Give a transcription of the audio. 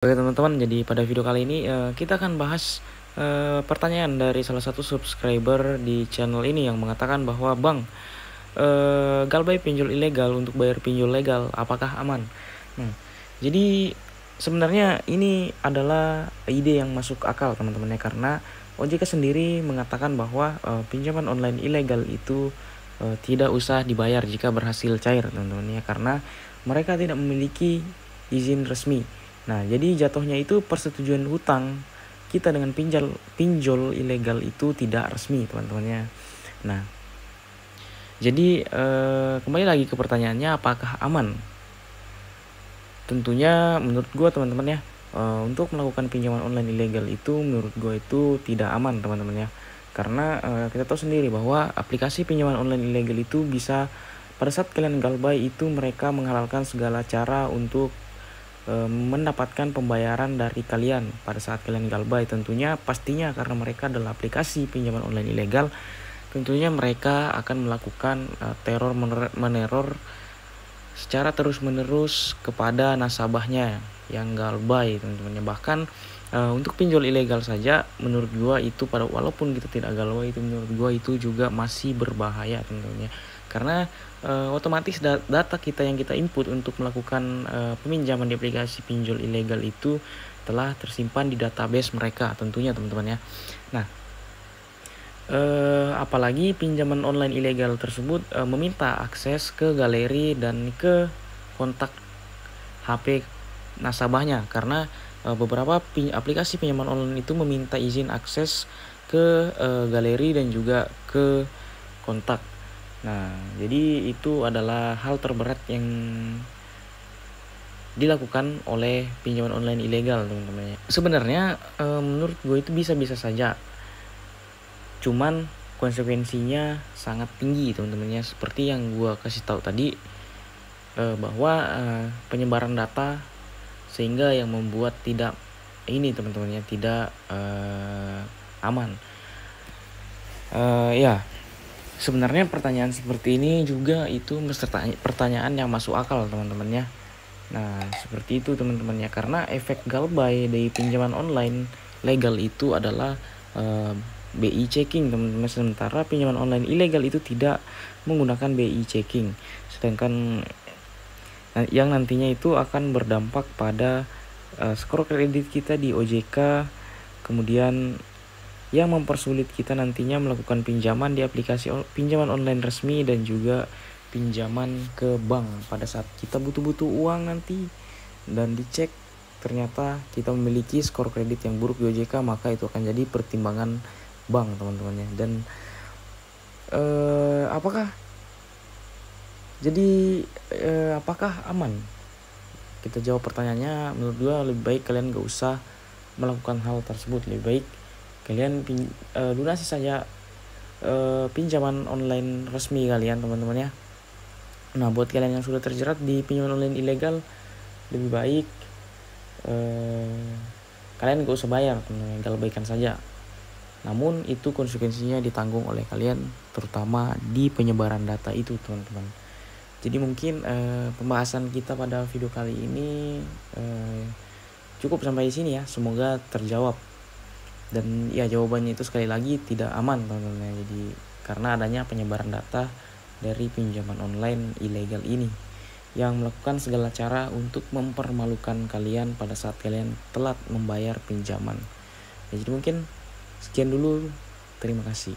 Oke teman-teman, jadi pada video kali ini kita akan bahas pertanyaan dari salah satu subscriber di channel ini yang mengatakan bahwa Bang, Galbay pinjol ilegal untuk bayar pinjol legal, apakah aman? Nah, jadi sebenarnya ini adalah ide yang masuk akal teman-teman ya, karena OJK sendiri mengatakan bahwa pinjaman online ilegal itu tidak usah dibayar jika berhasil cair teman-teman ya, karena mereka tidak memiliki izin resmi. Nah, jadi jatuhnya itu persetujuan hutang kita dengan pinjol ilegal itu tidak resmi teman-teman ya. Nah, jadi kembali lagi ke pertanyaannya, apakah aman? Tentunya menurut gue teman-teman ya, untuk melakukan pinjaman online ilegal itu menurut gue itu tidak aman teman-teman ya. Karena kita tahu sendiri bahwa aplikasi pinjaman online ilegal itu bisa pada saat kalian galbay itu mereka menghalalkan segala cara untuk mendapatkan pembayaran dari kalian pada saat kalian galbay. Tentunya pastinya karena mereka adalah aplikasi pinjaman online ilegal, tentunya mereka akan melakukan teror meneror secara terus-menerus kepada nasabahnya yang galbay teman-teman. Bahkan untuk pinjol ilegal saja menurut gua itu walaupun kita tidak galbay, itu menurut gua itu juga masih berbahaya tentunya, karena otomatis data kita yang kita input untuk melakukan peminjaman di aplikasi pinjol ilegal itu telah tersimpan di database mereka tentunya teman-teman ya. Nah, apalagi pinjaman online ilegal tersebut meminta akses ke galeri dan ke kontak HP nasabahnya, karena beberapa aplikasi pinjaman online itu meminta izin akses ke galeri dan juga ke kontak. Nah, jadi itu adalah hal terberat yang dilakukan oleh pinjaman online ilegal teman-teman. Sebenarnya menurut gue itu bisa-bisa saja, cuman konsekuensinya sangat tinggi teman-teman ya, seperti yang gue kasih tahu tadi bahwa penyebaran data sehingga yang membuat tidak ini teman-teman ya, tidak aman. Ya, sebenarnya pertanyaan seperti ini juga itu pertanyaan yang masuk akal teman-teman ya. Nah, seperti itu teman-teman ya, karena efek galbay dari pinjaman online legal itu adalah BI checking teman-teman, sementara pinjaman online ilegal itu tidak menggunakan BI checking, sedangkan yang nantinya itu akan berdampak pada skor kredit kita di OJK, kemudian yang mempersulit kita nantinya melakukan pinjaman di aplikasi pinjaman online resmi dan juga pinjaman ke bank pada saat kita butuh-butuh uang nanti dan dicek ternyata kita memiliki skor kredit yang buruk di OJK, maka itu akan jadi pertimbangan bank teman-teman ya. Dan apakah aman? Kita jawab pertanyaannya, menurut gua lebih baik kalian gak usah melakukan hal tersebut. Lebih baik kalian lunasi saja pinjaman online resmi kalian teman-teman ya. Nah, buat kalian yang sudah terjerat di pinjaman online ilegal, lebih baik kalian gak usah bayar teman-teman, galbaykan saja. Namun itu konsekuensinya ditanggung oleh kalian, terutama di penyebaran data itu teman-teman. Jadi mungkin pembahasan kita pada video kali ini cukup sampai di sini ya. Semoga terjawab. Dan ya, jawabannya itu sekali lagi tidak aman teman-teman. Jadi karena adanya penyebaran data dari pinjaman online ilegal ini yang melakukan segala cara untuk mempermalukan kalian pada saat kalian telat membayar pinjaman. Ya, jadi mungkin sekian dulu. Terima kasih.